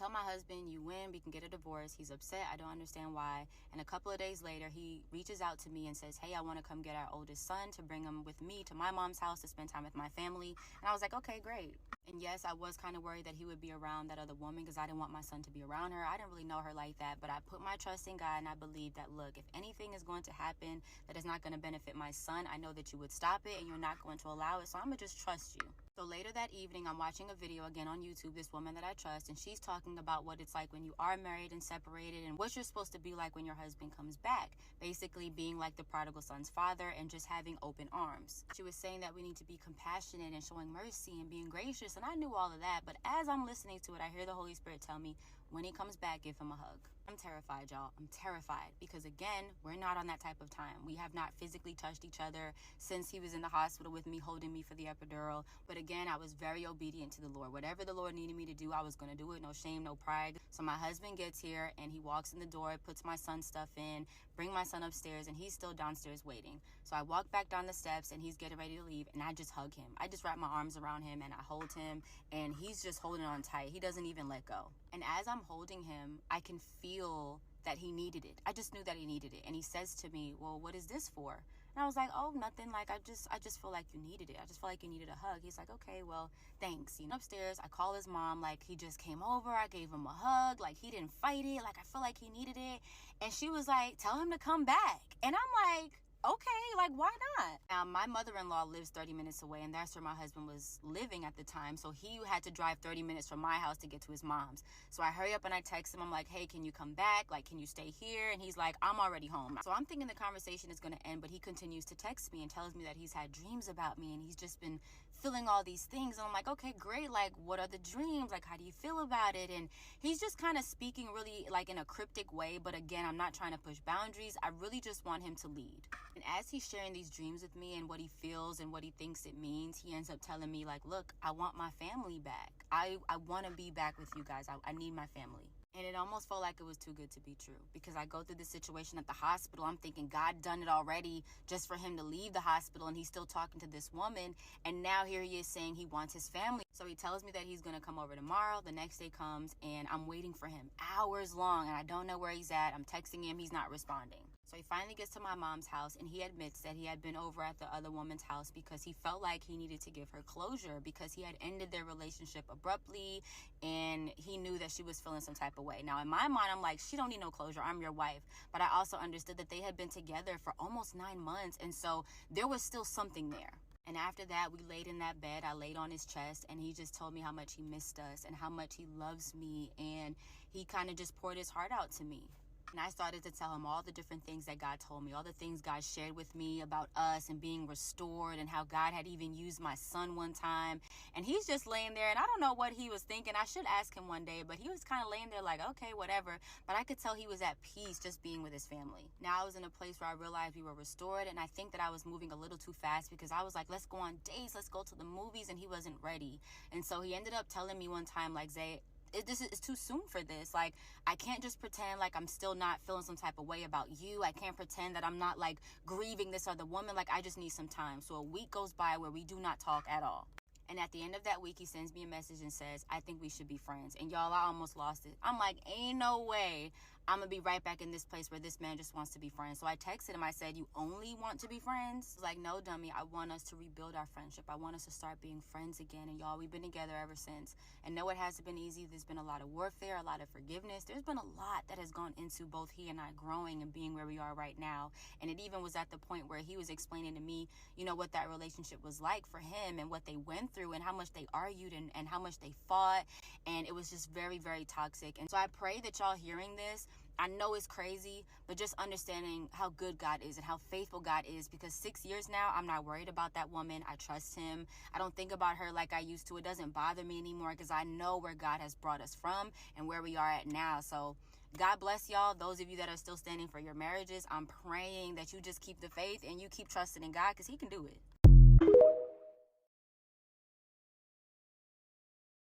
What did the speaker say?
tell my husband, you win, we can get a divorce. He's upset. I don't understand why. And a couple of days later, he reaches out to me and says, hey, I want to come get our oldest son to bring him with me to my mom's house to spend time with my family. And I was like, okay, great. And yes, I was kind of worried that he would be around that other woman because I didn't want my son to be around her. I didn't really know her like that, but I put my trust in God, and I believe that, look, if anything is going to happen that is not going to benefit my son, I know that you would stop it and you're not going to allow it, so I'm going to just trust you. So later that evening, I'm watching a video again on YouTube, this woman that I trust, and she's talking about what it's like when you are married and separated and what you're supposed to be like when your husband comes back. Basically being like the prodigal son's father and just having open arms. She was saying that we need to be compassionate and showing mercy and being gracious, and I knew all of that, but as I'm listening to it, I hear the Holy Spirit tell me, when he comes back, give him a hug. I'm terrified, y'all. I'm terrified because, again, we're not on that type of time. We have not physically touched each other since he was in the hospital with me, holding me for the epidural. But again, I was very obedient to the Lord. Whatever the Lord needed me to do, I was going to do it. No shame, no pride. So my husband gets here and he walks in the door, puts my son's stuff in, bring my son upstairs, and he's still downstairs waiting. So I walk back down the steps and he's getting ready to leave, and I just hug him. I just wrap my arms around him and I hold him, and he's just holding on tight. He doesn't even let go. And as I'm holding him, I can feel that he needed it. I just knew that he needed it. And he says to me, well, what is this for? And I was like, oh, nothing. Like, I just feel like you needed it. I just feel like you needed a hug. He's like, okay, well, thanks. You know, upstairs, I call his mom, like, he just came over. I gave him a hug. Like, he didn't fight it. Like, I feel like he needed it. And she was like, tell him to come back. And I'm like, okay, like, why not? Now, my mother-in-law lives 30 minutes away, and that's where my husband was living at the time. So he had to drive 30 minutes from my house to get to his mom's. So I hurry up and I text him. I'm like, hey, can you come back? Like, can you stay here? And he's like, I'm already home. So I'm thinking the conversation is going to end, but he continues to text me and tells me that he's had dreams about me and he's just been feeling all these things. And I'm like, okay, great. Like, what are the dreams? Like, how do you feel about it? And he's just kind of speaking really like in a cryptic way. But again, I'm not trying to push boundaries. I really just want him to lead. And as he's sharing these dreams with me and what he feels and what he thinks it means, he ends up telling me, like, look, I want my family back. I want to be back with you guys. I need my family. And it almost felt like it was too good to be true, because I go through this situation at the hospital. I'm thinking God done it already just for him to leave the hospital, and he's still talking to this woman. And now here he is saying he wants his family. So he tells me that he's going to come over tomorrow. The next day comes and I'm waiting for him hours long, and I don't know where he's at. I'm texting him. He's not responding. So he finally gets to my mom's house, and he admits that he had been over at the other woman's house because he felt like he needed to give her closure, because he had ended their relationship abruptly and he knew that she was feeling some type of way. Now, in my mind, I'm like, she don't need no closure. I'm your wife. But I also understood that they had been together for almost 9 months. And so there was still something there. And after that, we laid in that bed. I laid on his chest, and he just told me how much he missed us and how much he loves me. And he kind of just poured his heart out to me. And I started to tell him all the different things that God told me, all the things God shared with me about us and being restored, and how God had even used my son one time. And he's just laying there, and I don't know what he was thinking. I should ask him one day, but he was kind of laying there like, okay, whatever. But I could tell he was at peace just being with his family. Now I was in a place where I realized we were restored, and I think that I was moving a little too fast, because I was like, let's go on dates, let's go to the movies, and he wasn't ready. And so he ended up telling me one time, like, Zay, it's too soon for this. Like, I can't just pretend like I'm still not feeling some type of way about you. I can't pretend that I'm not like grieving this other woman. Like, I just need some time. So a week goes by where we do not talk at all. And at the end of that week, he sends me a message and says, I think we should be friends. And y'all, I almost lost it. I'm like, ain't no way I'm going to be right back in this place where this man just wants to be friends. So I texted him. I said, you only want to be friends? He's like, no, dummy. I want us to rebuild our friendship. I want us to start being friends again. And y'all, we've been together ever since. And no, it hasn't been easy. There's been a lot of warfare, a lot of forgiveness. There's been a lot that has gone into both he and I growing and being where we are right now. And it even was at the point where he was explaining to me, you know, what that relationship was like for him and what they went through and how much they argued and how much they fought. And it was just very, very toxic. And so I pray that y'all hearing this, I know it's crazy, but just understanding how good God is and how faithful God is, because 6 years now, I'm not worried about that woman. I trust him. I don't think about her like I used to. It doesn't bother me anymore, because I know where God has brought us from and where we are at now. So God bless y'all. Those of you that are still standing for your marriages, I'm praying that you just keep the faith and you keep trusting in God, because he can do it.